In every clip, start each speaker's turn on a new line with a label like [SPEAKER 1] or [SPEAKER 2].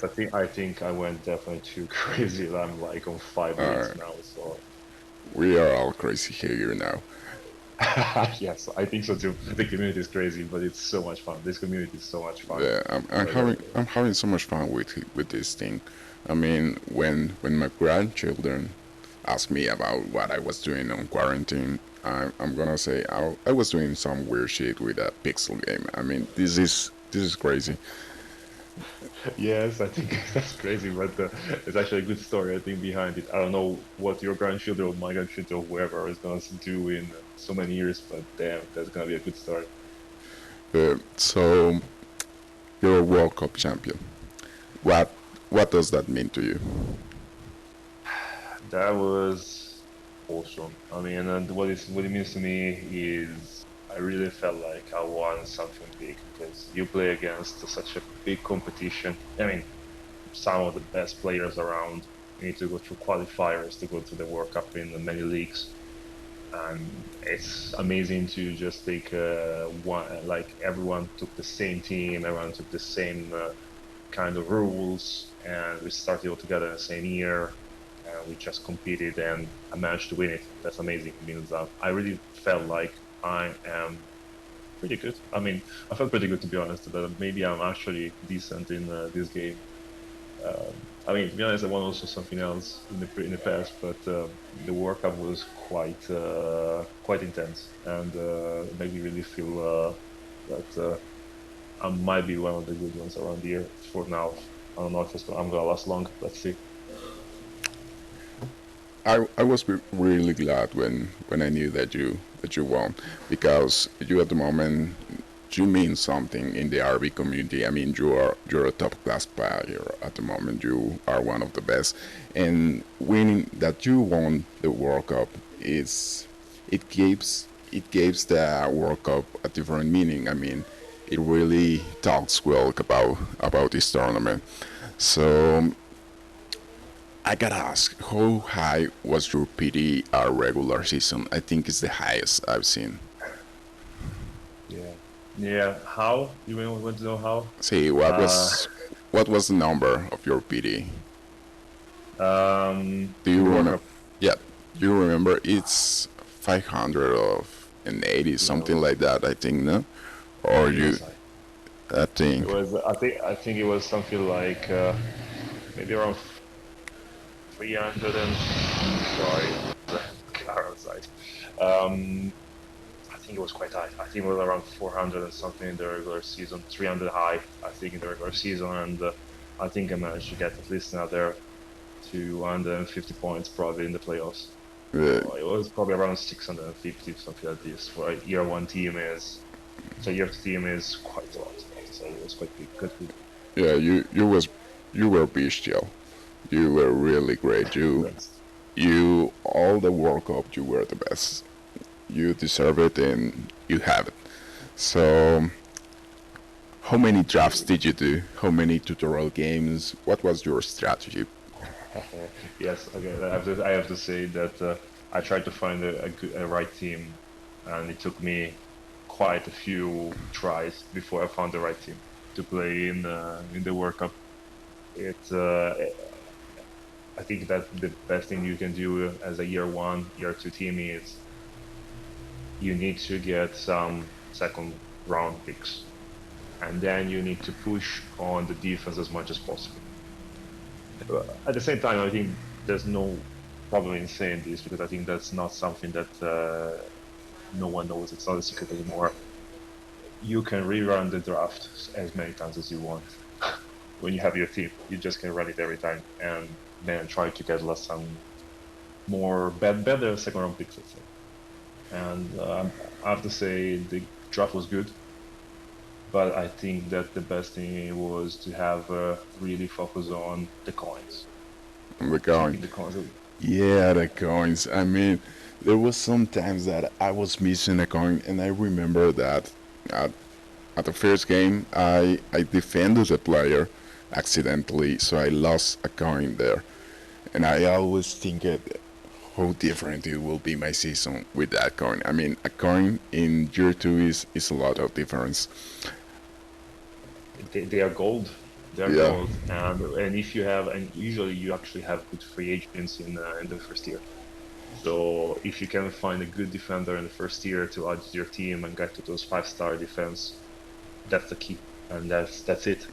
[SPEAKER 1] Yes, I think I went definitely too crazy. I'm like on 5 leagues
[SPEAKER 2] Uh,
[SPEAKER 1] now, so
[SPEAKER 2] we are all crazy here now.
[SPEAKER 1] yes, I think so too. The community is crazy, but it's so much fun. This community is so much fun.
[SPEAKER 2] Yeah,
[SPEAKER 1] But
[SPEAKER 2] I'm having so much fun with this thing. I mean, when my grandchildren ask me about what I was doing on quarantine, I'm gonna say I was doing some weird shit with a pixel game. I mean, this is crazy.
[SPEAKER 1] yes, I think that's crazy, but it's actually a good story, I think, behind it. I don't know what your grandchildren or my grandchildren or whoever is going to do in so many years, but damn, that's going to be a good story.
[SPEAKER 2] So you're a World Cup champion. What what does that mean to you?
[SPEAKER 1] That was awesome. I mean, and what it means to me is I really felt like I won something big because you play against such a big competition. I mean, some of the best players around. You need to go through qualifiers to go to the World Cup in many leagues, and it's amazing to just take one. Like everyone took the same team, everyone took the same kind of rules, and we started all together in the same year. And we just competed, and I managed to win it. That's amazing. It means I really felt like I am pretty good. I mean, I felt pretty good to be honest, but maybe I'm actually decent in this game. I mean, to be honest, I won also something else in the past, but the World Cup was quite intense, and it made me really feel that I might be one of the good ones around here for now. I don't know if I'm gonna last long. Let's see.
[SPEAKER 2] I was really glad when I knew that you won because you at the moment you mean something in the RB community. I mean you're a top class player at the moment. You are one of the best, and winning that you won the World Cup is it gives the World Cup a different meaning. I mean, it really talks well about this tournament. So I gotta ask, how high was your PDR regular season? I think it's the highest I've seen.
[SPEAKER 1] Yeah, yeah. How you want to know how?
[SPEAKER 2] See,
[SPEAKER 1] Uh,
[SPEAKER 2] what was the number of your PD? Do
[SPEAKER 1] in
[SPEAKER 2] you
[SPEAKER 1] the World
[SPEAKER 2] remember?
[SPEAKER 1] Cup.
[SPEAKER 2] Yeah, do you remember? It's 500 of an 80, something
[SPEAKER 1] No,
[SPEAKER 2] like that. I think no, or you?
[SPEAKER 1] yes,
[SPEAKER 2] I
[SPEAKER 1] it
[SPEAKER 2] think.
[SPEAKER 1] was. I think it was something like maybe around 300 and sorry, car outside. Um, I think it was quite high. I think it was around 400 and something in the regular season, 300 high, I think, in the regular season. And I think I managed to get at least another 250 points probably in the playoffs.
[SPEAKER 2] Uh,
[SPEAKER 1] So it was probably around 650, something like this. For a year one team is, so year two team is quite a lot. I have to say it was quite big, quite good.
[SPEAKER 2] yeah, you were bestial. You were really great.
[SPEAKER 1] Thanks.
[SPEAKER 2] You all the World Cup you were the best. You deserve it and you have it. So, how many drafts did you do? How many tutorial games? What was your strategy?
[SPEAKER 1] Yes, okay. I have to say that I tried to find a right team, and it took me quite a few tries before I found the right team to play in the World Cup. It I think that the best thing you can do as a year one, year two team is you need to get some second round picks, and then you need to push on the defense as much as possible. At the same time, I think there's no problem in saying this because I think that's not something that no one knows. It's not a secret anymore. You can rerun the draft as many times as you want. When you have your team, you just can run it every time and then try to get less some more better second round picks, let's say. And I have to say the draft was good, but I think that the best thing was to have really focus on the coins,
[SPEAKER 2] The coin.
[SPEAKER 1] keeping the coins.
[SPEAKER 2] Yeah, the coins. I mean, there was some times that I was missing a coin, and I remember that at, at the first game, I defended a player accidentally, so I lost a coin there. And I always think it how different it will be my season with that coin. I mean, a coin in year two is a lot of difference.
[SPEAKER 1] They are gold. They're
[SPEAKER 2] Yeah.
[SPEAKER 1] gold, and if you have, and usually you actually have good free agents in the first year. So if you can find a good defender in the first year to add to your team and get to those 5-star defense, that's the key, and that's it.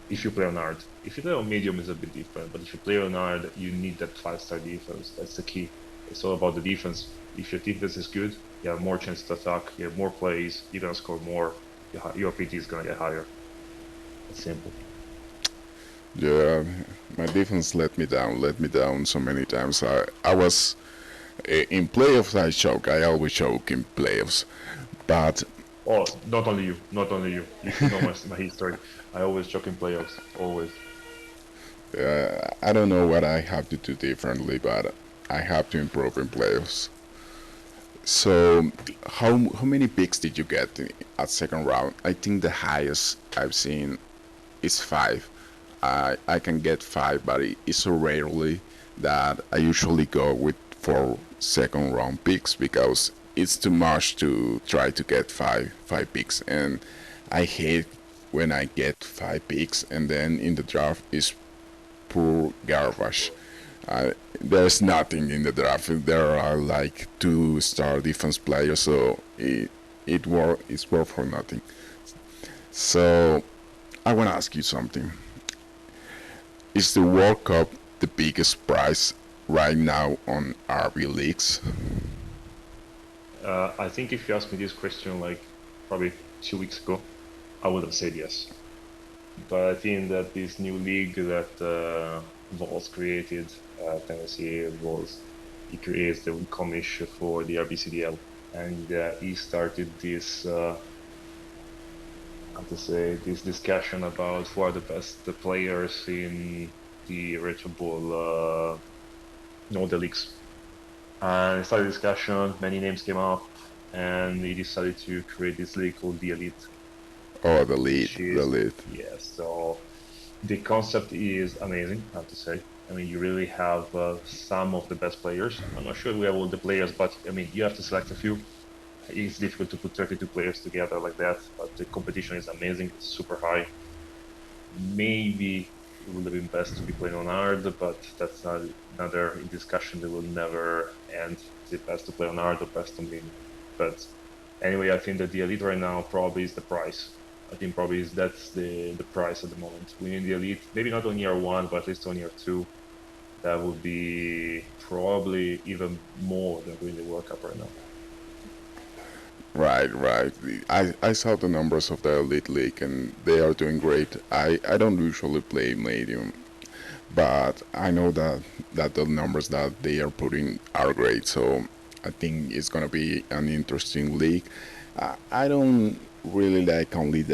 [SPEAKER 1] If you play on hard, if you play on medium, it's a bit different. But if you play on hard, you need that 5-star defense. That's the key. It's all about the defense. If your defense is good, you have more chance to attack. You have more plays. You're gonna score more. Your PT is gonna get higher. It's simple.
[SPEAKER 2] Yeah, my defense let me down so many times. I was in playoffs. I choke. I always choke in playoffs. But
[SPEAKER 1] Oh, not only you, not only you. If you know my history, I always choke in playoffs. Always.
[SPEAKER 2] I don't know what I have to do differently, but I have to improve in playoffs. So, how many picks did you get at second round? I think the highest I've seen is five. I can get five, but it's so rarely that I usually go with four second round picks because it's too much to try to get five picks, and I hate when I get five picks and then in the draft is poor garbage. There's nothing in the draft. There are like two-star defense players, so it's worth for nothing. So I want to ask you something. Is the World Cup the biggest prize right now on RB leagues?
[SPEAKER 1] I think if you asked me this question like probably 2 weeks ago, I would have said yes. But I think that this new league that Vols created, Tennessee Vols, he creates the commission for the RBCDL, and he started this, how to say, this discussion about who are the best players in the Retro Bowl, all the leagues. And it started a discussion, many names came up, and he decided to create this league called the Elite,
[SPEAKER 2] Oh,
[SPEAKER 1] which
[SPEAKER 2] the
[SPEAKER 1] is,
[SPEAKER 2] lead.
[SPEAKER 1] yes, so the concept is amazing, I have to say. I mean, you really have some of the best players. I'm not sure we have all the players, but I mean, you have to select a few. It's difficult to put 32 players together like that, but the competition is amazing. It's super high. Maybe it would have been best to be playing on hard, but that's not another discussion that will never end. Is it best to play on hard or best on medium? But anyway, I think that the elite right now probably is the price. I think probably is that's the price at the moment. We need the elite, maybe not on year one, but at least on year two. That would be probably even more than winning the World Cup right now.
[SPEAKER 2] Right, right. I saw the numbers of the Elite League and they are doing great. I don't usually play medium, but I know that the numbers that they are putting are great. So I think it's gonna be an interesting league. I don't really like only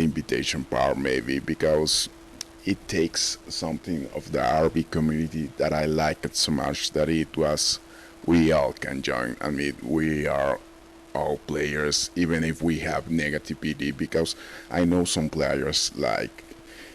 [SPEAKER 2] invitation part maybe because it takes something of the RB community that I like it so much that it was we all can join. I mean, we are all players, even if we have negativity, because I know some players like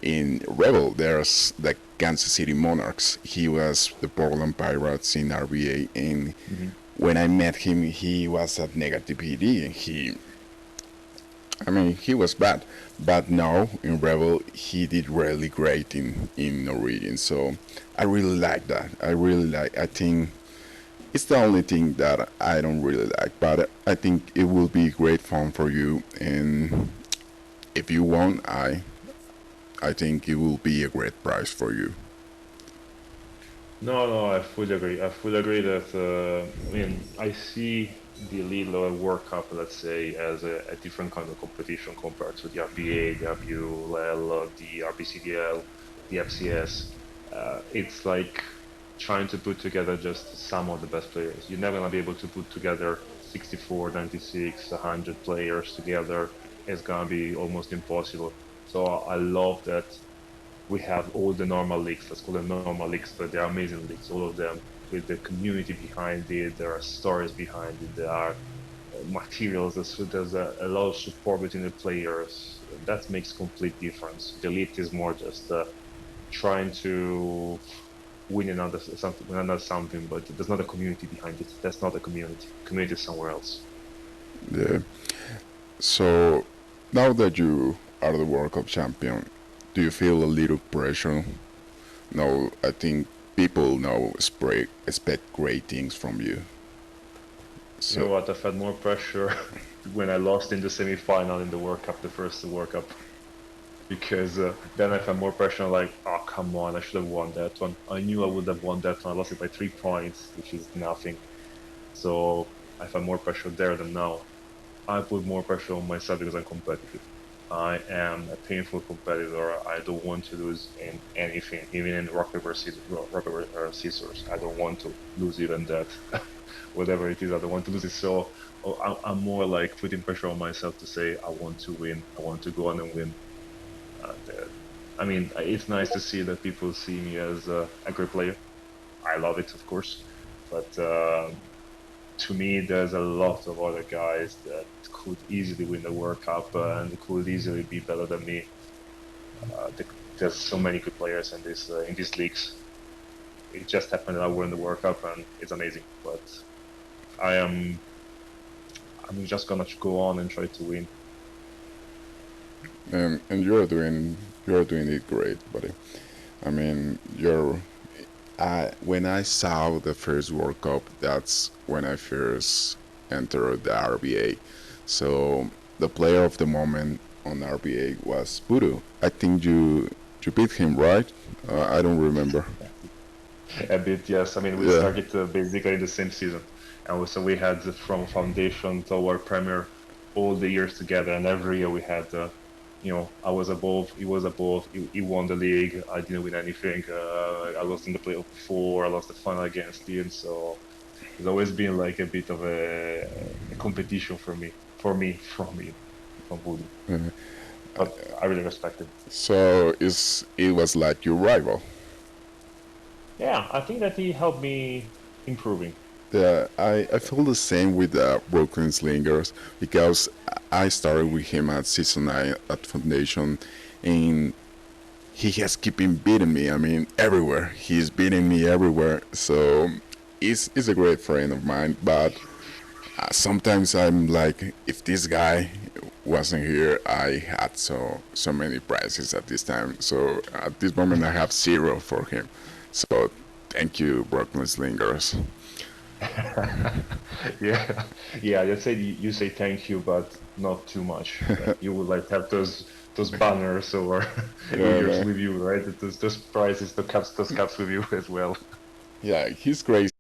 [SPEAKER 2] in Rebel, there's the Kansas City Monarchs. He was the Portland Pirates in RBA, and
[SPEAKER 1] Hmm.
[SPEAKER 2] when I met him, he was at negativity. I mean, he was bad, but now in Rebel, he did really great in Norwegian. So I really like that. I really like. I think it's the only thing that I don't really like, but I think it will be great fun for you. And if you want, I think it will be a great prize for you.
[SPEAKER 1] No, no, I fully agree. I fully agree that, I mean, I see the Elite Level World Cup, let's say, as a different kind of competition compared to the RBA, the RBUL, the RBCDL, the FCS. It's like trying to put together just some of the best players. You're never gonna be able to put together 64, 96, 100 players together. It's gonna be almost impossible. So I love that we have all the normal leagues, let's call them normal leagues, but they're amazing leagues, all of them with the community behind it. There are stories behind it. There are materials. There's a lot of support between the players. That makes complete difference. The elite is more just trying to win another something, but there's not a community behind it. That's not a community. Community is somewhere else.
[SPEAKER 2] Yeah. So now that you are the World Cup champion, do you feel a little pressure? No, I think people now expect great things from you.
[SPEAKER 1] You know
[SPEAKER 2] So,
[SPEAKER 1] what? I've had more pressure when I lost in the semi-final in the World Cup, the first World Cup, because then I had more pressure. Like, oh come on, I should have won that one. I knew I would have won that one. I lost it by 3 points, which is nothing. So I've had more pressure there than now. I put more pressure on myself because I'm competitive. I am a painful competitor. I don't want to lose in anything, even in scissors. I don't want to lose even that. Whatever it is, I don't want to lose it. So I'm more like putting pressure on myself to say I want to win. I want to go on and win. And, I mean, it's nice to see that people see me as a great player. I love it, of course, but to me, there's a lot of other guys that could easily win the World Cup and could easily be better than me. There's so many good players in these leagues. It just happened that I won the World Cup and it's amazing. But I am I'm just gonna go on and try to win.
[SPEAKER 2] and you're doing it great, buddy. I mean, you're. When I saw the first World Cup, that's when I first entered the RBA. So the player of the moment on RBA was Budu. I think you beat him, right? I don't remember.
[SPEAKER 1] A bit, yes. I mean, we
[SPEAKER 2] Yeah.
[SPEAKER 1] started basically in the same season, and so we had from foundation to our premier all the years together, and every year we had, I was above, he was above, he won the league, I didn't win anything. I lost in the playoff before, I lost the final against him, so it's always been like a bit of a competition from Voodoo.
[SPEAKER 2] Uh,
[SPEAKER 1] But I really respect him.
[SPEAKER 2] so it was like your rival.
[SPEAKER 1] Yeah, I think that he helped me improving.
[SPEAKER 2] Yeah, I feel the same with Brooklyn Slingers because I started with him at season 9 at Foundation, and he has keeping beating me. I mean, everywhere. He's beating me everywhere. So he's a great friend of mine. But sometimes I'm like, if this guy wasn't here, I had so many prizes at this time. So at this moment, I have zero for him. So thank you, Brooklyn Slingers.
[SPEAKER 1] Yeah, yeah. You say you say thank you, but not too much. Like you would like have those banners or
[SPEAKER 2] Yeah, man.
[SPEAKER 1] with you, right? Those prizes, those caps with you as well.
[SPEAKER 2] Yeah, he's crazy.